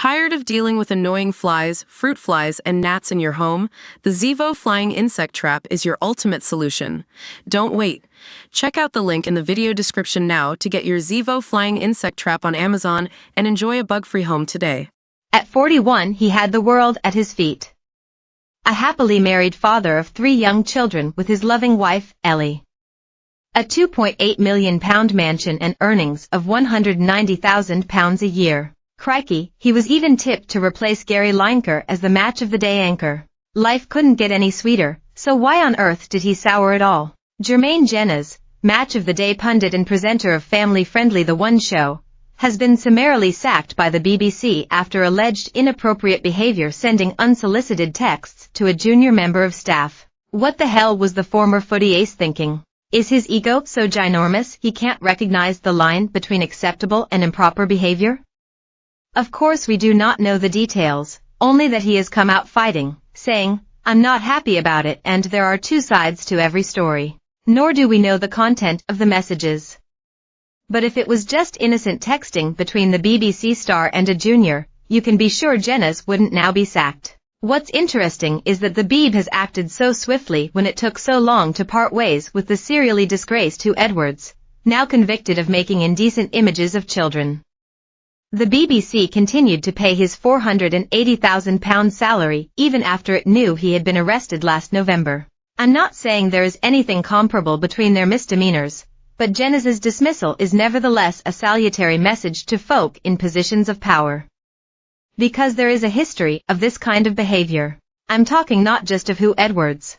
Tired of dealing with annoying flies, fruit flies, and gnats in your home? The Zevo Flying Insect Trap is your ultimate solution. Don't wait. Check out the link in the video description now to get your Zevo Flying Insect Trap on Amazon and enjoy a bug-free home today. At 41, he had the world at his feet. A happily married father of 3 young children with his loving wife, Ellie. A £2.8 million mansion and earnings of £190,000 a year. Crikey, he was even tipped to replace Gary Lineker as the match of the day anchor. Life couldn't get any sweeter, so why on earth did he sour it all? Jenas, match of the day pundit and presenter of family-friendly The One Show, has been summarily sacked by the BBC after alleged inappropriate behavior, sending unsolicited texts to a junior member of staff. What the hell was the former footy ace thinking? Is his ego so ginormous he can't recognize the line between acceptable and improper behavior? Of course we do not know the details, only that he has come out fighting, saying, "I'm not happy about it," and there are 2 sides to every story. Nor do we know the content of the messages. But if it was just innocent texting between the BBC star and a junior, you can be sure Jenas wouldn't now be sacked. What's interesting is that the Beeb has acted so swiftly when it took so long to part ways with the serially disgraced Hugh Edwards, now convicted of making indecent images of children. The BBC continued to pay his £480,000 salary even after it knew he had been arrested last November. I'm not saying there is anything comparable between their misdemeanors, but Jenas's dismissal is nevertheless a salutary message to folk in positions of power. Because there is a history of this kind of behavior. I'm talking not just of Hugh Edwards.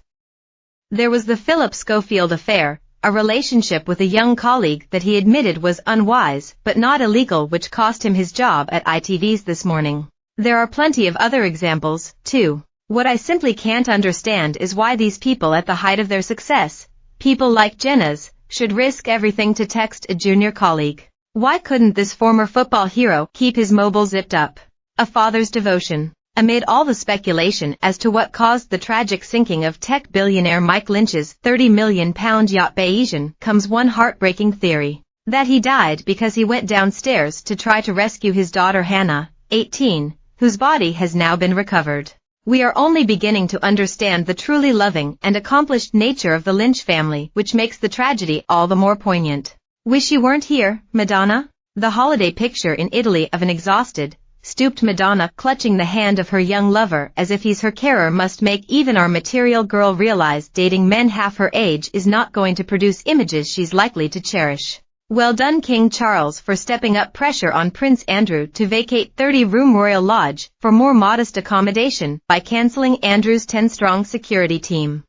There was the Philip Schofield affair, a relationship with a young colleague that he admitted was unwise but not illegal, which cost him his job at ITV's This Morning. There are plenty of other examples, too. What I simply can't understand is why these people at the height of their success, people like Jenas, should risk everything to text a junior colleague. Why couldn't this former football hero keep his mobile zipped up? A father's devotion. Amid all the speculation as to what caused the tragic sinking of tech billionaire Mike Lynch's £30 million yacht Bayesian, comes one heartbreaking theory. That he died because he went downstairs to try to rescue his daughter Hannah, 18, whose body has now been recovered. We are only beginning to understand the truly loving and accomplished nature of the Lynch family, which makes the tragedy all the more poignant. Wish you weren't here, Madonna? The holiday picture in Italy of an exhausted, stooped Madonna clutching the hand of her young lover as if he's her carer must make even our material girl realize dating men half her age is not going to produce images she's likely to cherish. Well done King Charles for stepping up pressure on Prince Andrew to vacate 30-room royal lodge for more modest accommodation by cancelling Andrew's 10-strong security team.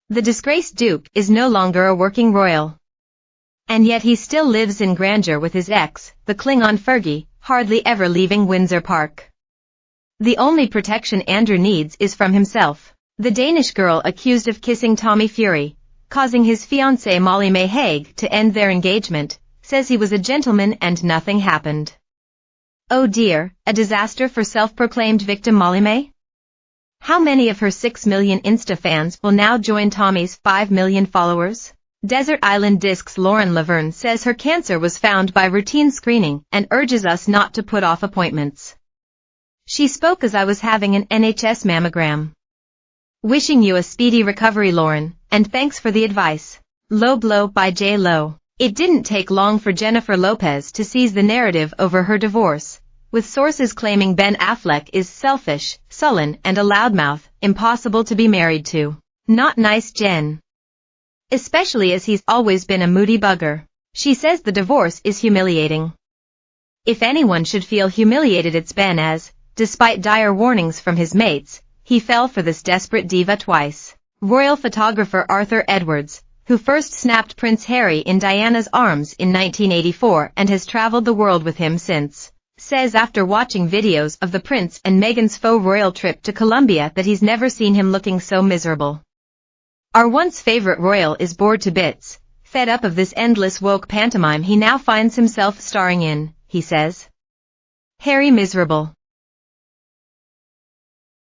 The disgraced Duke is no longer a working royal. And yet he still lives in grandeur with his ex, the Klingon Fergie, hardly ever leaving Windsor Park. The only protection Andrew needs is from himself. The Danish girl accused of kissing Tommy Fury, causing his fiancée Molly May Hague to end their engagement, says he was a gentleman and nothing happened. Oh dear, a disaster for self-proclaimed victim Molly May? How many of her 6 million Insta fans will now join Tommy's 5 million followers? Desert Island Discs Lauren Laverne says her cancer was found by routine screening and urges us not to put off appointments. She spoke as I was having an NHS mammogram. Wishing you a speedy recovery, Lauren, and thanks for the advice. Low blow by J Lo. It didn't take long for Jennifer Lopez to seize the narrative over her divorce, with sources claiming Ben Affleck is selfish, sullen, and a loudmouth, impossible to be married to. Not nice, Jen. Especially as he's always been a moody bugger. She says the divorce is humiliating. If anyone should feel humiliated, it's Ben, as, despite dire warnings from his mates, he fell for this desperate diva twice. Royal photographer Arthur Edwards, who first snapped Prince Harry in Diana's arms in 1984 and has traveled the world with him since, says after watching videos of the Prince and Meghan's faux royal trip to Colombia that he's never seen him looking so miserable. Our once favorite royal is bored to bits, fed up of this endless woke pantomime he now finds himself starring in, he says. Harry miserable.